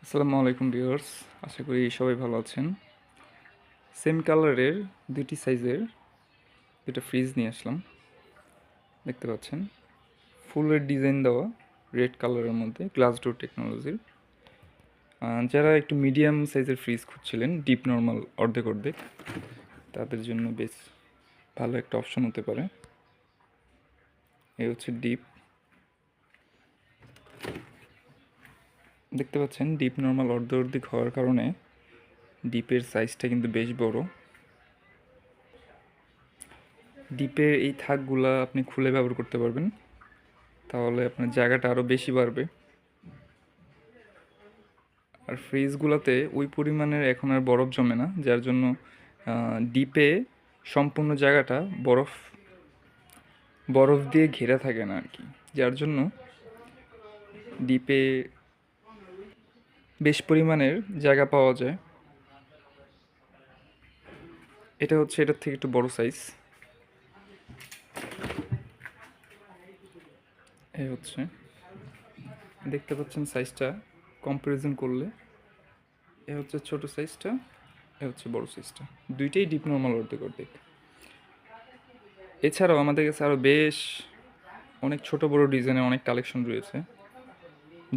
আসসালামু আলাইকুম ভিউয়ার্স, আশা করি সবাই ভালো আছেন। সেম কালারের দুটি সাইজের দুটো ফ্রিজ নিয়ে আসলাম। দেখতে পাচ্ছেন ফুলের ডিজাইন দেওয়া, রেড কালারের মধ্যে গ্লাস ডোর টেকনোলজির। যারা একটু মিডিয়াম সাইজের ফ্রিজ খুঁজছিলেন, ডিপ নর্মাল অর্ধেক অর্ধেক, তাদের জন্য বেশ ভালো একটা অপশন হতে পারে। এই হচ্ছে ডিপ। দেখতে পাচ্ছেন ডিপ নর্মাল অর্ধেক হওয়ার কারণে ডিপের সাইজটা কিন্তু বেশ বড়। ডিপের এই থাকগুলা আপনি খুলে ব্যবহার করতে পারবেন, তাহলে আপনার জায়গাটা আরও বেশি বাড়বে। আর ফ্রিজগুলোতে ওই পরিমাণের এখন আর বরফ জমে না, যার জন্য ডিপে সম্পূর্ণ জায়গাটা বরফ বরফ দিয়ে ঘেরা থাকে না আর কি, যার জন্য ডিপে বেশ পরিমাণের জায়গা পাওয়া যায়। এটা হচ্ছে এটার থেকে একটু বড় সাইজ। এই হচ্ছে, দেখতে পাচ্ছেন সাইজটা কম্পারিজন করলে এ হচ্ছে ছোট সাইজটা, এ হচ্ছে বড় সাইজটা। দুইটাই ডিপ নর্মাল অর্ধেক অর্ধেক। এছাড়াও আমাদের কাছে আরও বেশ অনেক ছোট বড় ডিজাইনের অনেক কালেকশন রয়েছে।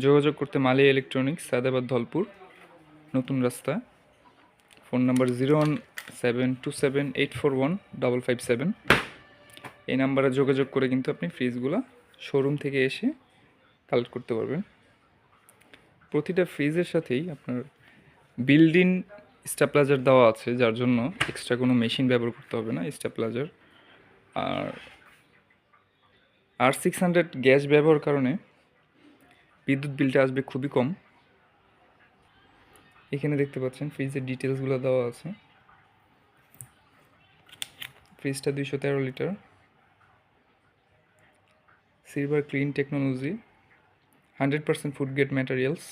যোগাযোগ করতে মালিয়া ইলেকট্রনিক্স, সায়দাবাদ, ধলপুর, নতুন রাস্তা। Phone number 01727841557। এই নাম্বারে যোগাযোগ করে কিন্তু আপনি ফ্রিজগুলো শোরুম থেকে এসে কালেক্ট করতে পারবেন। প্রতিটা ফ্রিজের সাথেই আপনার বিল্ড-ইন স্টেবিলাইজার দেওয়া আছে, যার জন্য এক্সট্রা কোনো মেশিন ব্যবহার করতে হবে না। স্টেবিলাইজার আর R600 গ্যাস ব্যবহার কারণে বিদ্যুৎ বিলটা আসবে খুবই কম। এখানে দেখতে পাচ্ছেন ফ্রিজের ডিটেলসগুলো দেওয়া আছে। ফ্রিজটা 213 litre, silver clean technology, 100% food grade materials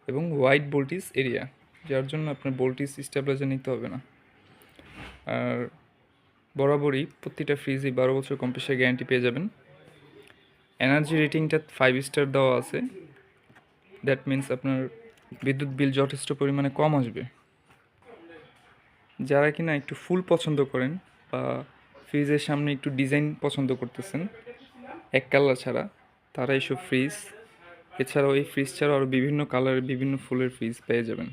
এবং ওয়াইড ভোল্টেজ এরিয়া, যার জন্য আপনার ভোল্টেজ স্টেবিলাইজার নিতে হবে না। আর বরাবরই প্রতিটা ফ্রিজে 12 বছর কম্প্রেসার গ্যারান্টি পেয়ে যাবেন। এনার্জি রেটিংটা 5 স্টার দেওয়া আছে, দ্যাট মিন্স আপনার বিদ্যুৎ বিল যথেষ্ট পরিমাণে কম আসবে। যারা কিনা একটু ফুল পছন্দ করেন বা ফ্রিজের সামনে একটু ডিজাইন পছন্দ করতেছেন এক কালার ছাড়া, তারা এইসব ফ্রিজ, এছাড়াও এই ফ্রিজ ছাড়াও আরও বিভিন্ন কালারের বিভিন্ন ফুলের ফ্রিজ পেয়ে যাবেন।